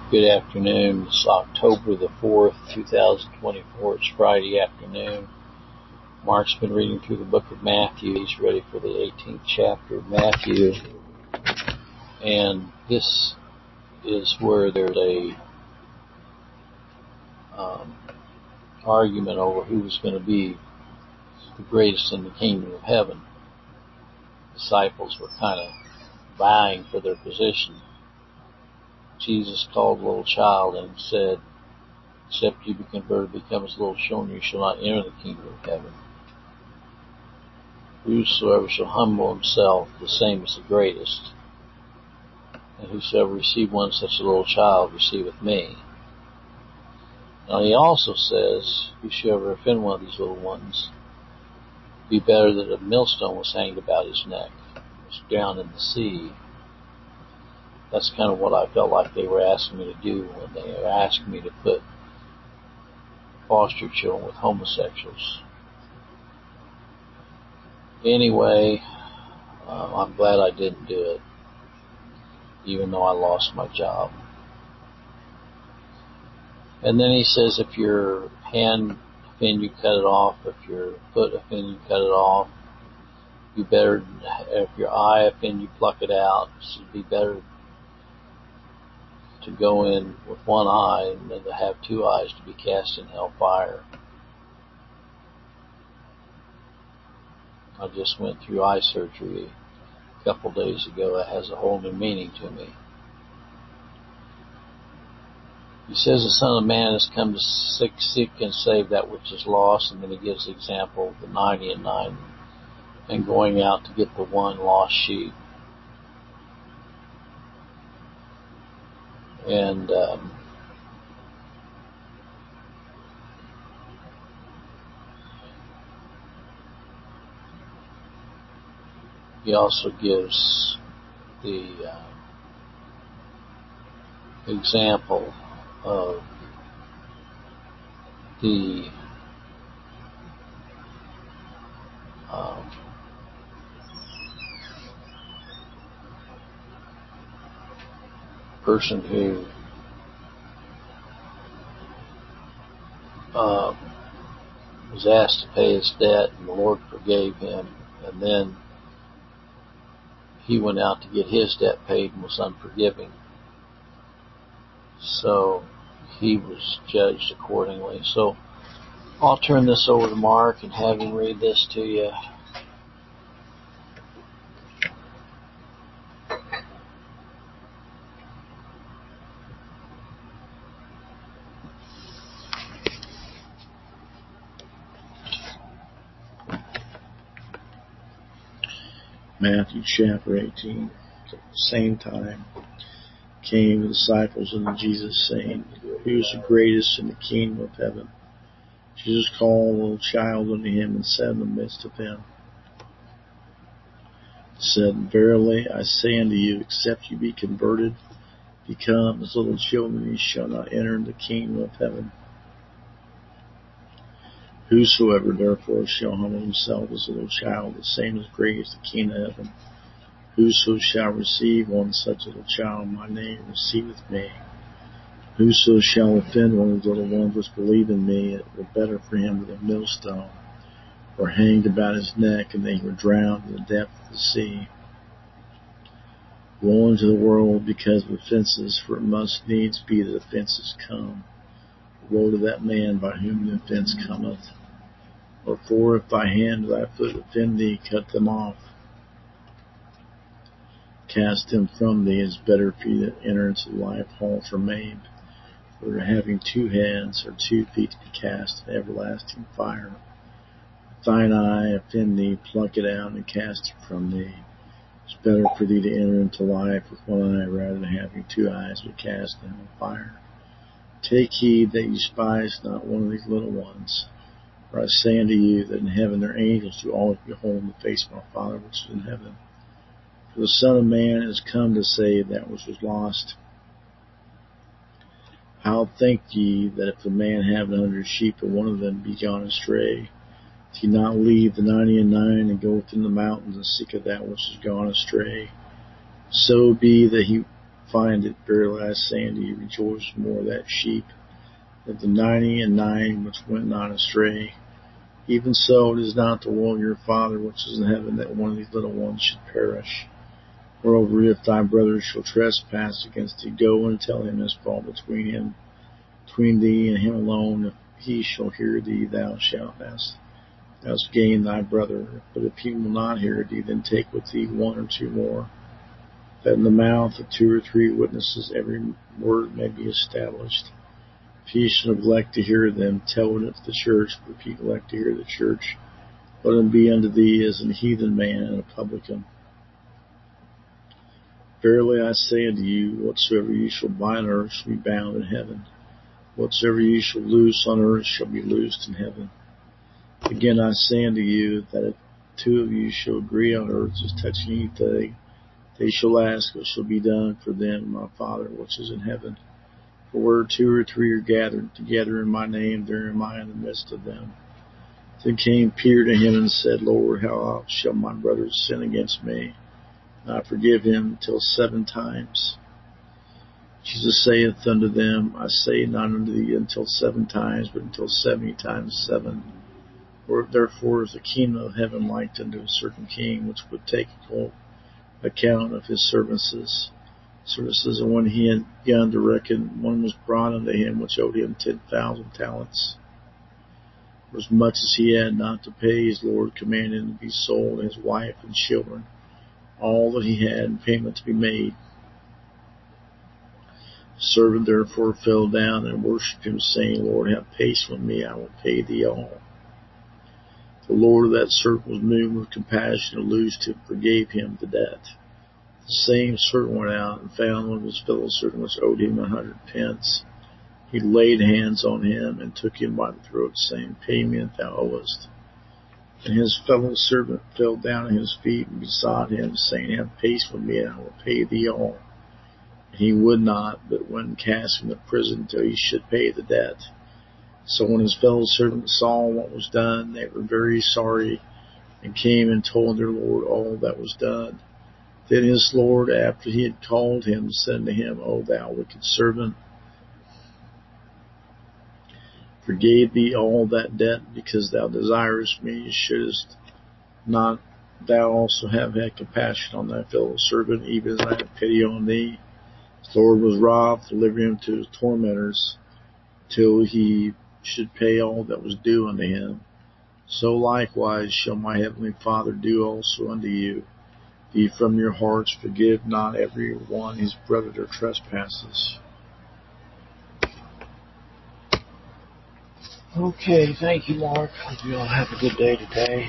Good afternoon. It's October the 4th, 2024. It's Friday afternoon. Mark's been reading through the book of Matthew. He's ready for the 18th chapter of Matthew. And this is where there's a argument over who was going to be the greatest in the kingdom of heaven. Disciples were kind of vying for their position. Jesus called a little child and said, "Except you be converted, become as little children, you shall not enter the kingdom of heaven. Whosoever shall humble himself, the same is the greatest. And whosoever receive one such a little child, receiveth me." Now he also says, "Whosoever offend one of these little ones, be better that a millstone was hanged about his neck, was drowned in the sea." That's kind of what I felt like they were asking me to do when they were asking me to put foster children with homosexuals. Anyway, I'm glad I didn't do it, even though I lost my job. And then he says, if your hand offend you, cut it off. If your foot offend you, cut it off. If your eye offend you, pluck it out. It'd be better to go in with one eye than to have two eyes to be cast in hellfire. I just went through eye surgery a couple days ago. That has a whole new meaning to me. He says the Son of Man has come to seek and save that which is lost, and then he gives the example of the 99 and going out to get the one lost sheep. And he also gives the example of the person who was asked to pay his debt, and the Lord forgave him, and then he went out to get his debt paid and was unforgiving. So he was judged accordingly. So I'll turn this over to Mark and have him read this to you. Matthew chapter 18. At the same time came the disciples unto Jesus, saying, Who is the greatest in the kingdom of heaven? Jesus called a little child unto him and sat in the midst of them. Said, Verily I say unto you, except you be converted, become as little children, you shall not enter the kingdom of heaven. Whosoever therefore shall humble himself as a little child, the same is great as the kingdom of heaven. Whoso shall receive one such little child in my name receiveth me. Whoso shall offend one of the little ones which believe in me, it were better for him that a millstone were hanged about his neck, and they were drowned in the depth of the sea. Woe unto the world because of offenses, for it must needs be that offenses come. Woe to that man by whom the offense cometh. Wherefore, if thy hand or thy foot offend thee, cut them off. Cast them from thee. It is better for you that enter into life halt or maimed, for having 2 hands or 2 feet to be cast in everlasting fire. If thine eye offend thee, pluck it out and cast it from thee. It is better for thee to enter into life with one eye rather than having 2 eyes to be cast into fire. Take heed that you despise not one of these little ones. For I say unto you that in heaven their angels do always behold the face of my Father which is in heaven. For the Son of Man is come to save that which was lost. How think ye that if a man have 100 sheep, and one of them be gone astray, doth he not leave the 99 and goeth in the mountains and seeketh that which is gone astray? So be that he find it. Verily I say unto you, rejoice more of that sheep than the 99 which went not astray. Even so it is not the will of your Father which is in heaven that one of these little ones should perish. Moreover, if thy brother shall trespass against thee, go and tell him his fault between thee and him alone. If he shall hear thee, thou shalt gain thy brother. But if he will not hear thee, then take with thee 1 or 2 more, that in the mouth of 2 or 3 witnesses every word may be established. If he shall neglect to hear them, tell it to the church. But if he neglect to hear the church, let him be unto thee as an heathen man and a publican. Verily I say unto you, whatsoever you shall bind on earth shall be bound in heaven. Whatsoever you shall loose on earth shall be loosed in heaven. Again I say unto you, that if 2 of you shall agree on earth as touching anything they shall ask, it shall be done for them, my Father which is in heaven. For where 2 or 3 are gathered together in my name, there am I in the midst of them. Then came Peter to him and said, Lord, how oft shall my brother sin against me, and I forgive him till 7 times? Jesus saith unto them, I say not unto thee until 7 times, but until 70 times 7. Therefore is the kingdom of heaven like unto a certain king, which would take account of his services. And when he had begun to reckon, one was brought unto him which owed him 10,000 talents. For as much as he had not to pay, his Lord commanded him to be sold, and his wife and children, all that he had, in payment to be made. The servant therefore fell down and worshipped him, saying, Lord, have patience with me, I will pay thee all. The Lord of that servant was moved with compassion, and loosed him, forgave him the debt. The same servant went out and found one of his fellow servants which owed him 100 pence. He laid hands on him and took him by the throat, saying, Pay me that thou owest. And his fellow servant fell down at his feet and besought him, saying, Have patience with me, and I will pay thee all. And he would not, but went and cast him into prison till he should pay the debt. So when his fellow servants saw what was done, they were very sorry, and came and told their Lord all that was done. Then his Lord, after he had called him, said to him, O thou wicked servant, forgave thee all that debt, because thou desirest me. Shouldest not thou also have had compassion on thy fellow servant, even as I had pity on thee? His Lord was wroth, delivering him to his tormentors, till he should pay all that was due unto him. So likewise shall my heavenly Father do also unto you, if ye from your hearts forgive not every one his brother their trespasses. Okay, thank you, Mark. Hope you all have a good day today.